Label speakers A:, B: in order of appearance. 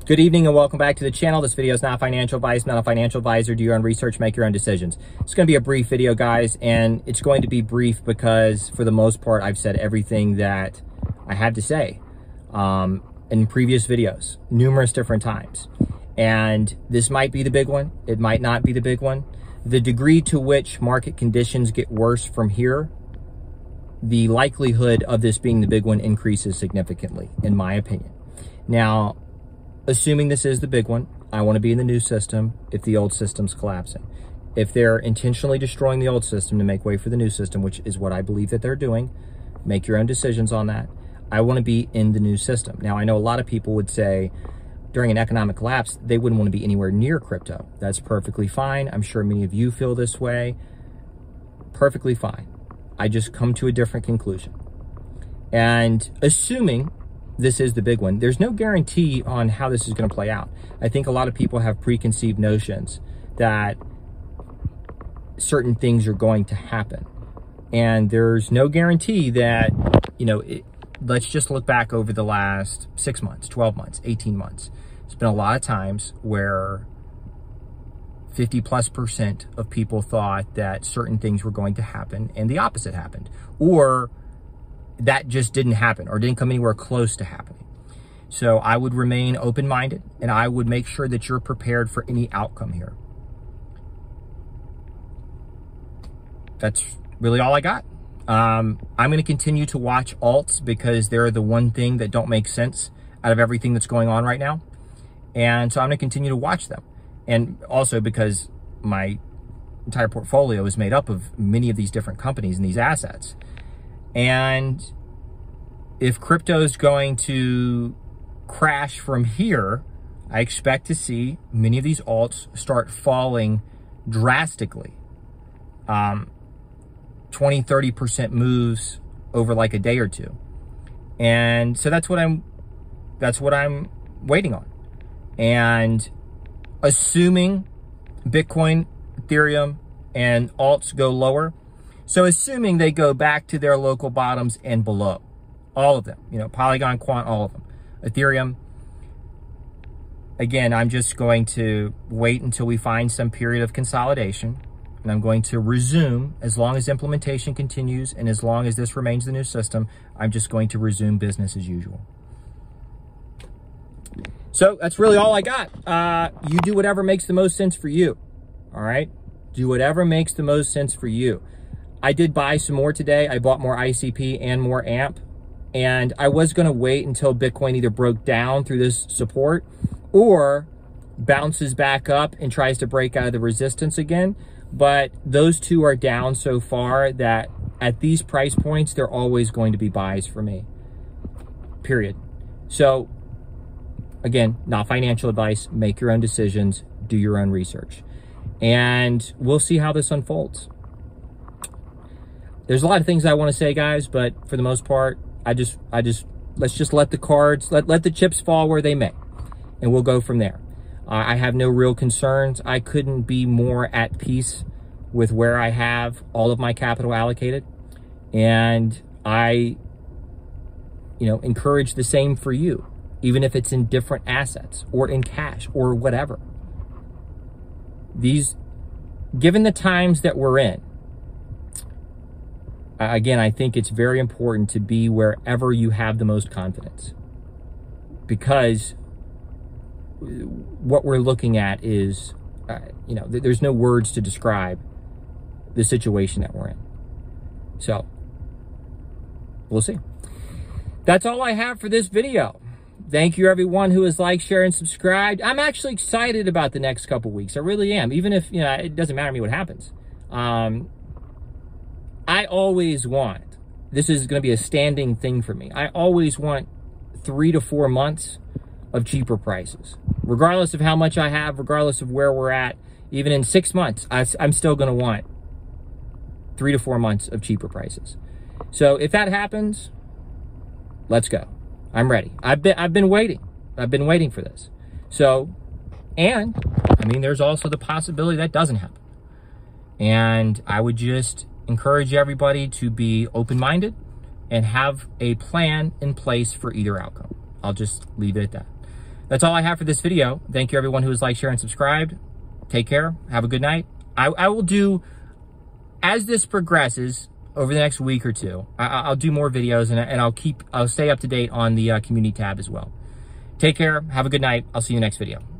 A: Good evening and welcome back to the channel. This video is not financial advice, not a financial advisor. Do your own research, make your own decisions. It's going to be a brief video, guys, and it's going to be brief because for the most part, I've said everything that I had to say in previous videos, numerous different times. And this might be the big one. It might not be the big one. The degree to which market conditions get worse from here, the likelihood of this being the big one increases significantly, in my opinion. Now, assuming this is the big one, I want to be in the new system if the old system's collapsing. If they're intentionally destroying the old system to make way for the new system, which is what I believe that they're doing, make your own decisions on that. I want to be in the new system. Now, I know a lot of people would say during an economic collapse, they wouldn't want to be anywhere near crypto. That's perfectly fine. I'm sure many of you feel this way. Perfectly fine. I just come to a different conclusion. And assuming this is the big one, there's no guarantee on how this is going to play out. I think a lot of people have preconceived notions that certain things are going to happen. And there's no guarantee that, let's just look back over the last 6 months, 12 months, 18 months. It's been a lot of times where 50+% of people thought that certain things were going to happen and the opposite happened. Or that just didn't happen or didn't come anywhere close to happening. So I would remain open-minded and I would make sure that you're prepared for any outcome here. That's really all I got. I'm going to continue to watch alts because they're the one thing that don't make sense out of everything that's going on right now. And so I'm going to continue to watch them. And also because my entire portfolio is made up of many of these different companies and these assets. And if crypto is going to crash from here, I expect to see many of these alts start falling drastically. 20–30% moves over like a day or two. And so that's what I'm waiting on. And assuming Bitcoin, Ethereum, and alts go lower, so assuming they go back to their local bottoms and below, all of them, Polygon, Quant, all of them, Ethereum, again, I'm just going to wait until we find some period of consolidation, and I'm going to resume as long as implementation continues and as long as this remains the new system, I'm just going to resume business as usual. So that's really all I got. You do whatever makes the most sense for you, all right? Do whatever makes the most sense for you. I did buy some more today. I bought more ICP and more AMP. And I was going to wait until Bitcoin either broke down through this support or bounces back up and tries to break out of the resistance again. But those two are down so far that at these price points, they're always going to be buys for me. Period. So again, not financial advice. Make your own decisions. Do your own research. And we'll see how this unfolds. There's a lot of things I want to say, guys, but for the most part, let's just let the cards, let the chips fall where they may, and we'll go from there. I have no real concerns. I couldn't be more at peace with where I have all of my capital allocated, and I, encourage the same for you, even if it's in different assets or in cash or whatever. Given the times that we're in, again, I think it's very important to be wherever you have the most confidence, because what we're looking at is, there's no words to describe the situation that we're in. So we'll see. That's all I have for this video. Thank you, everyone who has liked, shared, and subscribed. I'm actually excited about the next couple weeks. I really am, even if, it doesn't matter to me what happens. I always want, this is going to be a standing thing for me, I always want 3 to 4 months of cheaper prices. Regardless of how much I have, regardless of where we're at, even in 6 months, I'm still going to want 3 to 4 months of cheaper prices. So if that happens, let's go. I'm ready. I've been waiting. I've been waiting for this. So, and, there's also the possibility that doesn't happen. And I would just encourage everybody to be open-minded and have a plan in place for either outcome. I'll just leave it at that. That's all I have for this video. Thank you everyone who has liked, shared, and subscribed. Take care. Have a good night. I will do, as this progresses over the next week or two, I'll do more videos, and I'll stay up to date on the community tab as well. Take care. Have a good night. I'll see you next video.